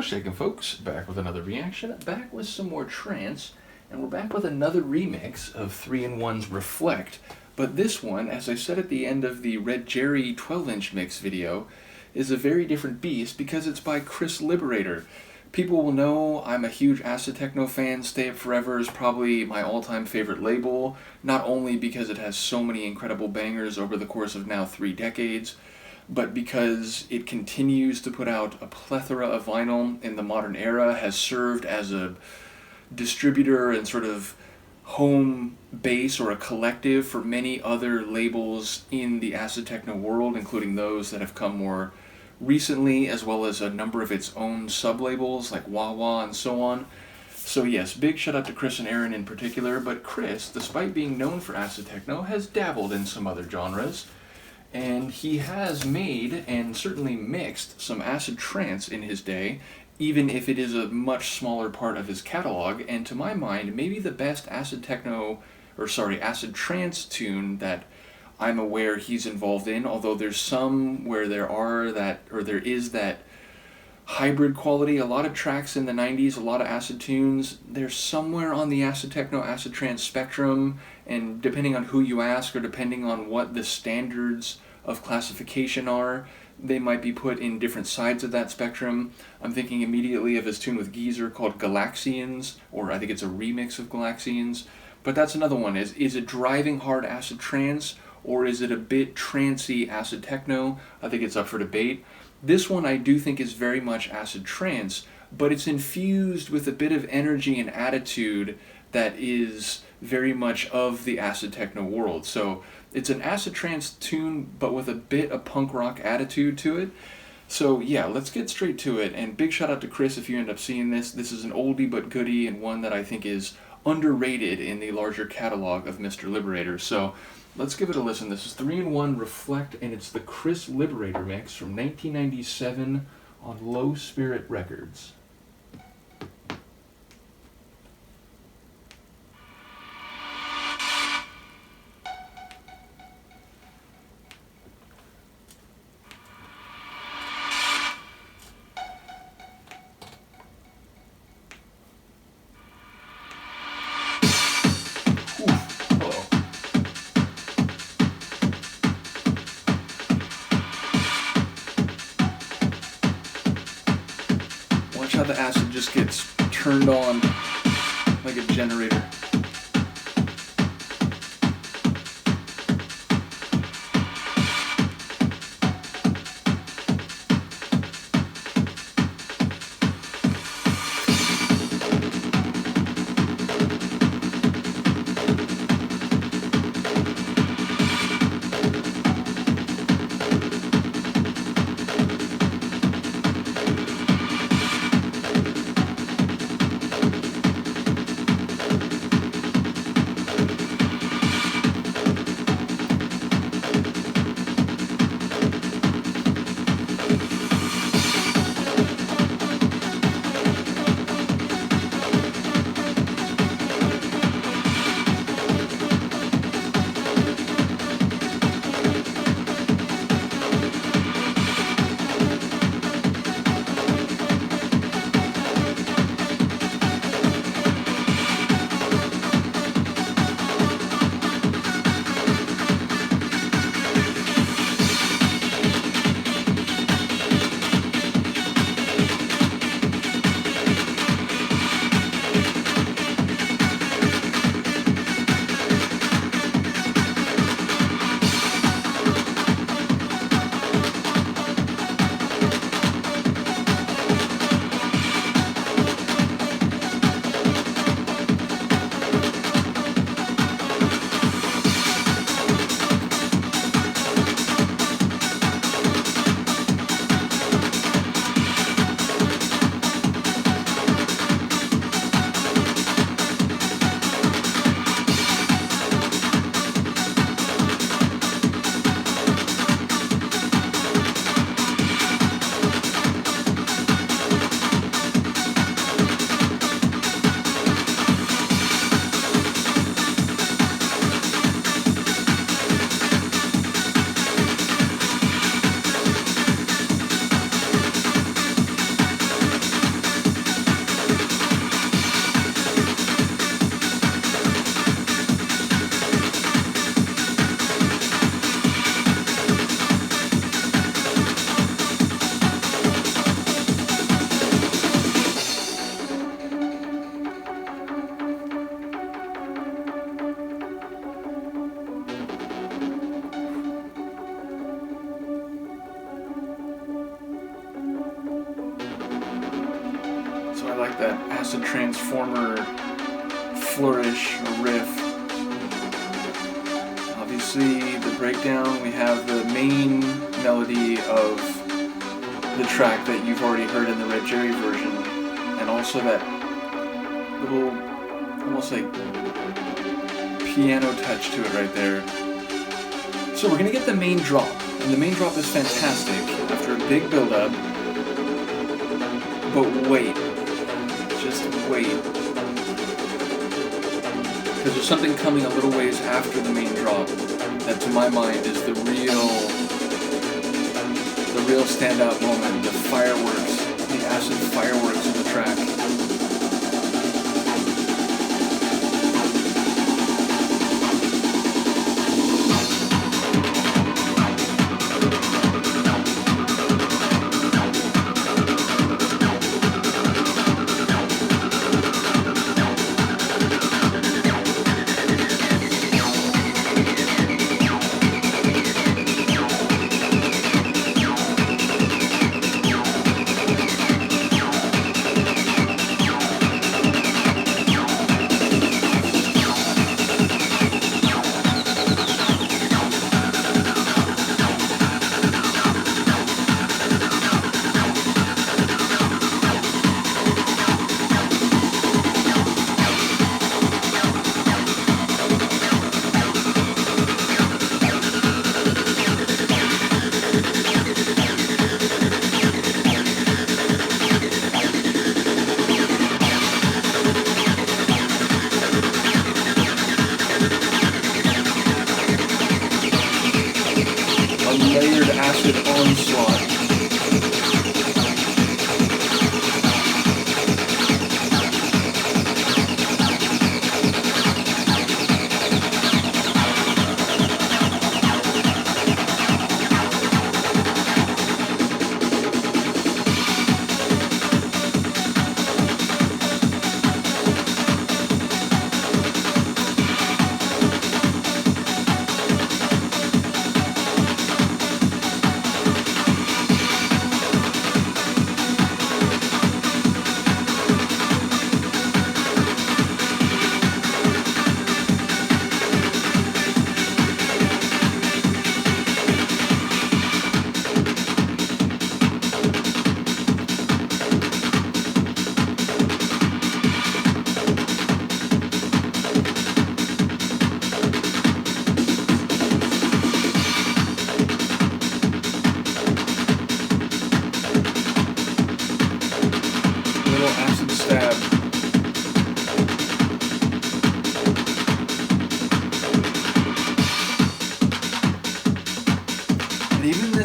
What's shaking, folks? Back with another reaction, back with some more trance, and we're back with another remix of 3-in-1's Reflect. But this one, as I said at the end of the Red Jerry 12-inch mix video, is a very different beast because it's by Chris Liberator. People will know I'm a huge acid-techno fan. Stay Up Forever is probably my all-time favorite label, not only because it has so many incredible bangers over the course of now 3 decades, but because it continues to put out a plethora of vinyl in the modern era, has served as a distributor and sort of home base or a collective for many other labels in the acid-techno world, including those that have come more recently, as well as a number of its own sub-labels like Wah Wah and so on. So yes, big shout out to Chris and Aaron in particular, but Chris, despite being known for acid-techno, has dabbled in some other genres. And he has made, and certainly mixed, some acid trance in his day, even if it is a much smaller part of his catalog, and to my mind, maybe the best acid trance tune that I'm aware he's involved in, although there's some where there is that hybrid quality. A lot of tracks in the 90s, a lot of acid tunes, they're somewhere on the acid-techno, acid-trance spectrum, and depending on who you ask, or depending on what the standards of classification are, they might be put in different sides of that spectrum. I'm thinking immediately of his tune with Geezer called Galaxians, or I think it's a remix of Galaxians. But that's another one. Is it driving hard acid trance, or is it a bit trancey acid techno? I think it's up for debate. This one I do think is very much acid trance, but it's infused with a bit of energy and attitude that is very much of the acid techno world. So it's an acid trance tune, but with a bit of punk rock attitude to it. So yeah, let's get straight to it. And big shout out to Chris if you end up seeing this. This is an oldie but goodie, and one that I think is underrated in the larger catalog of Mr. Liberator. So let's give it a listen. This is 3-in-1 Reflect, and it's the Chris Liberator mix from 1997 on Low Spirit Records. Watch how the acid just gets turned on like a generator. I like that acid transformer flourish or riff. Obviously, the breakdown, we have the main melody of the track that you've already heard in the Red Jerry version, and also that little, almost like piano touch to it right there. So we're gonna get the main drop, and the main drop is fantastic after a big build-up. But wait, just wait, because there's something coming a little ways after the main drop that, to my mind, is the real standout moment, the fireworks, the acid fireworks of the track. Acid onslaught.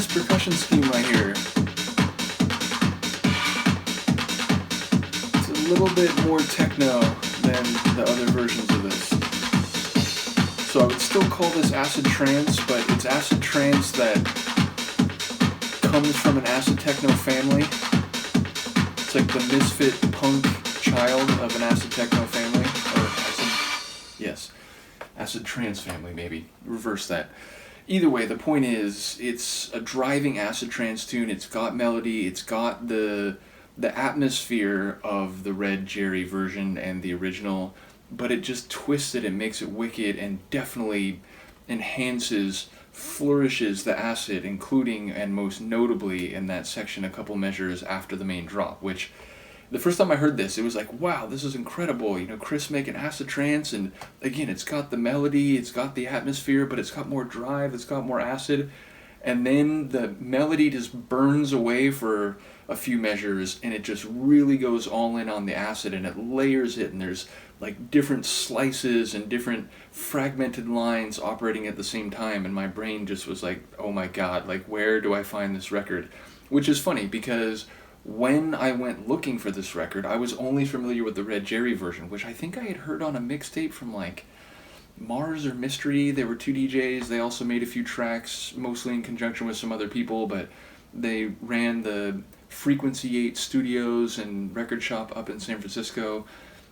Percussion scheme right here. It's a little bit more techno than the other versions of this. So I would still call this acid-trance, but it's acid-trance that comes from an acid-techno family. It's like the misfit punk child of an acid-techno family. Or acid-trance family, maybe. Reverse that. Either way, the point is, it's a driving acid trance tune. It's got melody. It's got the atmosphere of the Red Jerry version and the original, but it just twists it and makes it wicked and definitely enhances, flourishes the acid, including and most notably in that section a couple measures after the main drop, which the first time I heard this, it was like, wow, this is incredible. You know, Chris making acid trance, and again, it's got the melody, it's got the atmosphere, but it's got more drive, it's got more acid. And then the melody just burns away for a few measures, and it just really goes all in on the acid, and it layers it, and there's like different slices and different fragmented lines operating at the same time, and my brain just was like, oh my god, like where do I find this record? Which is funny, because when I went looking for this record, I was only familiar with the Red Jerry version, which I think I had heard on a mixtape from like Mars or Mystery. They were two DJs. They also made a few tracks, mostly in conjunction with some other people, but they ran the Frequency 8 studios and record shop up in San Francisco,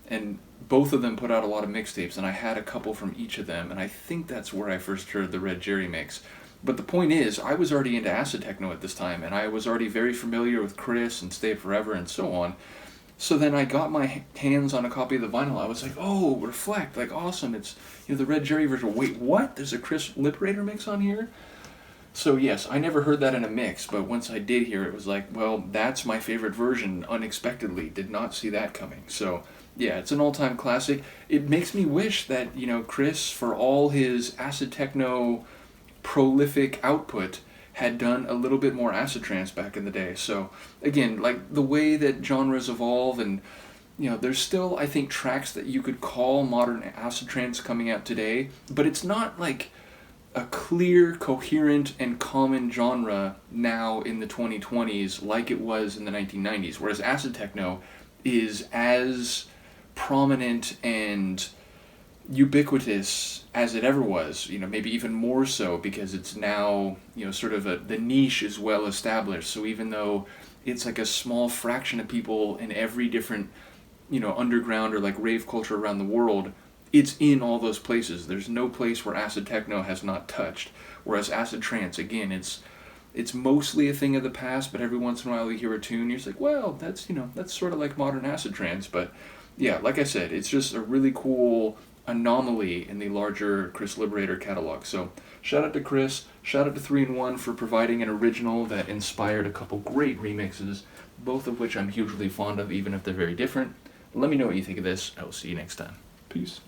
and both of them put out a lot of mixtapes, and I had a couple from each of them, and I think that's where I first heard the Red Jerry mix. But the point is, I was already into acid-techno at this time, and I was already very familiar with Chris and Stay Forever and so on. So then I got my hands on a copy of the vinyl. I was like, oh, Reflect, like awesome. It's, the Red Jerry version. Wait, what? There's a Chris Liberator mix on here? So yes, I never heard that in a mix, but once I did hear it, it was like, well, that's my favorite version, unexpectedly. Did not see that coming. So yeah, it's an all-time classic. It makes me wish that, Chris, for all his acid-techno prolific output, had done a little bit more acid-trance back in the day. So again, like the way that genres evolve, and there's still, I think, tracks that you could call modern acid-trance coming out today, but it's not like a clear, coherent, and common genre now in the 2020s like it was in the 1990s, whereas acid techno is as prominent and ubiquitous as it ever was, maybe even more so because it's now, sort of the niche is well established. So even though it's like a small fraction of people in every different, underground or like rave culture around the world, it's in all those places. There's no place where acid techno has not touched. Whereas acid trance, again, it's mostly a thing of the past, but every once in a while you hear a tune, you're just like, well, that's sort of like modern acid trance. But yeah, like I said, it's just a really cool anomaly in the larger Chris Liberator catalog. So shout out to Chris, shout out to 3-in-1 for providing an original that inspired a couple great remixes, both of which I'm hugely fond of, even if they're very different. Let me know what you think of this. I will see you next time. Peace.